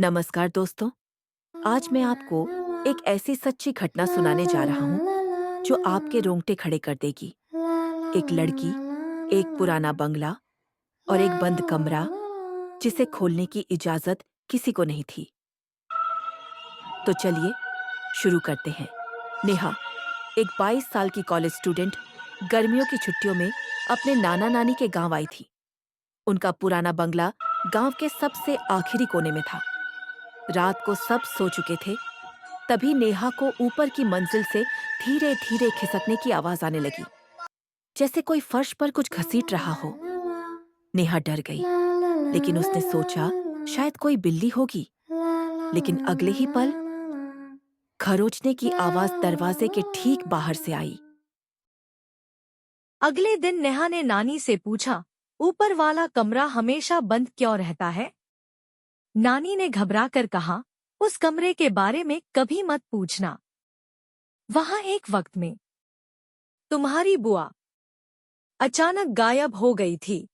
नमस्कार दोस्तों। आज मैं आपको एक ऐसी सच्ची घटना सुनाने जा रहा हूँ जो आपके रोंगटे खड़े कर देगी। एक लड़की, एक पुराना बंगला और एक बंद कमरा जिसे खोलने की इजाजत किसी को नहीं थी। तो चलिए शुरू करते हैं। नेहा, एक 22 साल की कॉलेज स्टूडेंट, गर्मियों की छुट्टियों में अपने नाना नानी के गांव आई थी। उनका पुराना बंगला गांव के सबसे आखिरी कोने में था। रात को सब सो चुके थे, तभी नेहा को ऊपर की मंजिल से धीरे धीरे खिसकने की आवाज आने लगी, जैसे कोई फर्श पर कुछ घसीट रहा हो। नेहा डर गई, लेकिन उसने सोचा शायद कोई बिल्ली होगी। लेकिन अगले ही पल खरोचने की आवाज दरवाजे के ठीक बाहर से आई। अगले दिन नेहा ने नानी से पूछा, ऊपर वाला कमरा हमेशा बंद क्यों रहता है? नानी ने घबराकर कहा, उस कमरे के बारे में कभी मत पूछना। वहां एक वक्त में तुम्हारी बुआ अचानक गायब हो गई थी।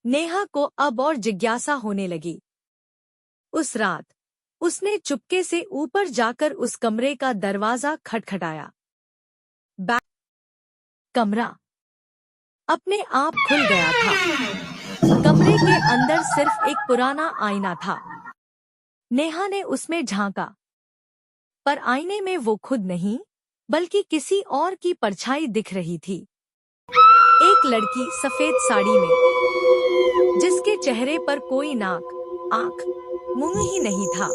नेहा को अब और जिज्ञासा होने लगी। उस रात उसने चुपके से ऊपर जाकर उस कमरे का दरवाजा खटखटाया। कमरा अपने आप खुल गया था। कमरे के अंदर सिर्फ एक पुराना आईना था। नेहा ने उसमें झांका, पर आईने में वो खुद नहीं, बल्कि किसी और की परछाई दिख रही थी। एक लड़की सफेद साड़ी में, जिसके चेहरे पर कोई नाक, आंख, मुंह ही नहीं था।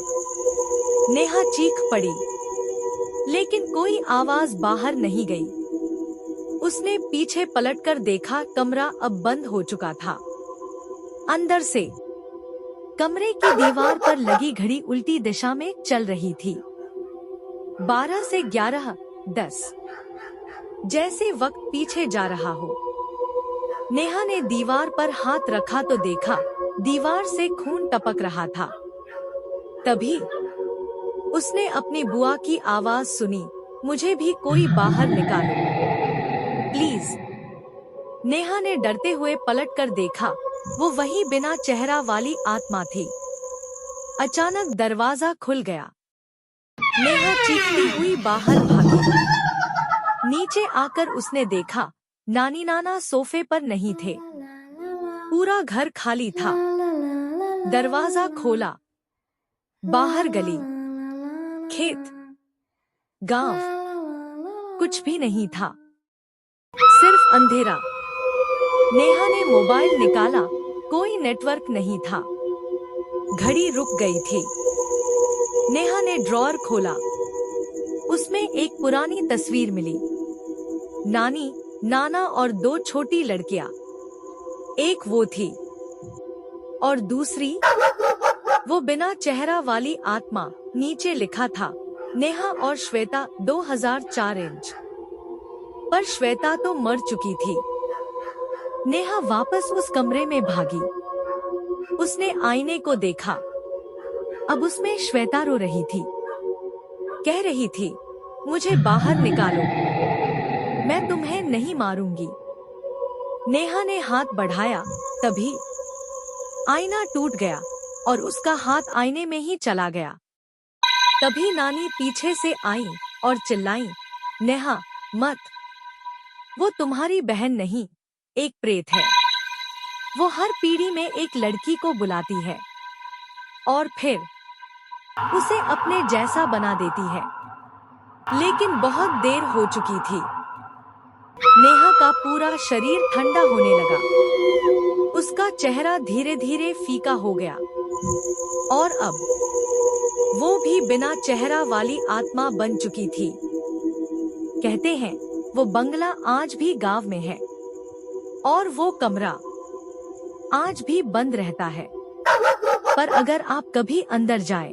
नेहा चीख पड़ी, लेकिन कोई आवाज बाहर नहीं गई। उसने पीछे पलटकर देखा, कमरा अब बंद हो चुका था। अंदर से कमरे की दीवार पर लगी घड़ी उल्टी दिशा में चल रही थी। 12 से 11, 10, जैसे वक्त पीछे जा रहा हो। नेहा ने दीवार पर हाथ रखा तो देखा, दीवार से खून टपक रहा था। तभी उसने अपनी बुआ की आवाज सुनी, मुझे भी कोई बाहर निकालो, प्लीज। नेहा ने डरते हुए पलटकर देखा, वो वही बिना चेहरा वाली आत्मा थी। अचानक दरवाजा खुल गया। नेहा चीखती हुई बाहर भागी। नीचे आकर उसने देखा, नानी नाना सोफे पर नहीं थे। पूरा घर खाली था। दरवाजा खोला। बाहर गली, खेत, गांव, कुछ भी नहीं था, सिर्फ अंधेरा। नेहा ने मोबाइल निकाला, कोई नेटवर्क नहीं था। घड़ी रुक गई थी। नेहा ने ड्रॉअर खोला। उसमें एक पुरानी तस्वीर मिली। नानी, नाना और 2 छोटी लड़कियां। एक वो थी और दूसरी वो बिना चेहरा वाली आत्मा। नीचे लिखा था, नेहा और श्वेता 2004 इंच। पर श्वेता तो मर चुकी थी। नेहा वापस उस कमरे में भागी। उसने आईने को देखा। अब उसमें श्वेता रो रही थी। कह रही थी, मुझे बाहर निकालो, मैं तुम्हें नहीं मारूंगी। नेहा ने हाथ बढ़ाया, तभी आईना टूट गया और उसका हाथ आईने में ही चला गया। तभी नानी पीछे से आई और चिल्लाई, नेहा मत, वो तुम्हारी बहन नहीं, एक प्रेत है। वो हर पीढ़ी में एक लड़की को बुलाती है और फिर उसे अपने जैसा बना देती है। लेकिन बहुत देर हो चुकी थी। नेहा का पूरा शरीर ठंडा होने लगा। उसका चेहरा धीरे धीरे फीका हो गया और अब वो भी बिना चेहरा वाली आत्मा बन चुकी थी। कहते हैं, वो बंगला आज भी गांव में है और वो कमरा आज भी बंद रहता है। पर अगर आप कभी अंदर जाएं,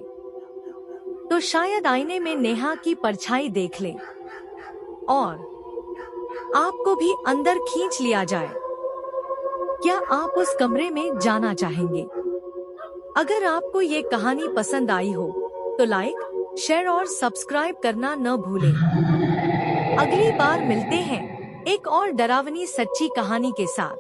तो शायद आईने में नेहा की परछाई देख लें और आपको भी अंदर खींच लिया जाए। क्या आप उस कमरे में जाना चाहेंगे? अगर आपको ये कहानी पसंद आई हो, तो लाइक, शेयर और सब्सक्राइब करना न भूलें। अगली बार मिलते हैं एक और डरावनी सच्ची कहानी के साथ।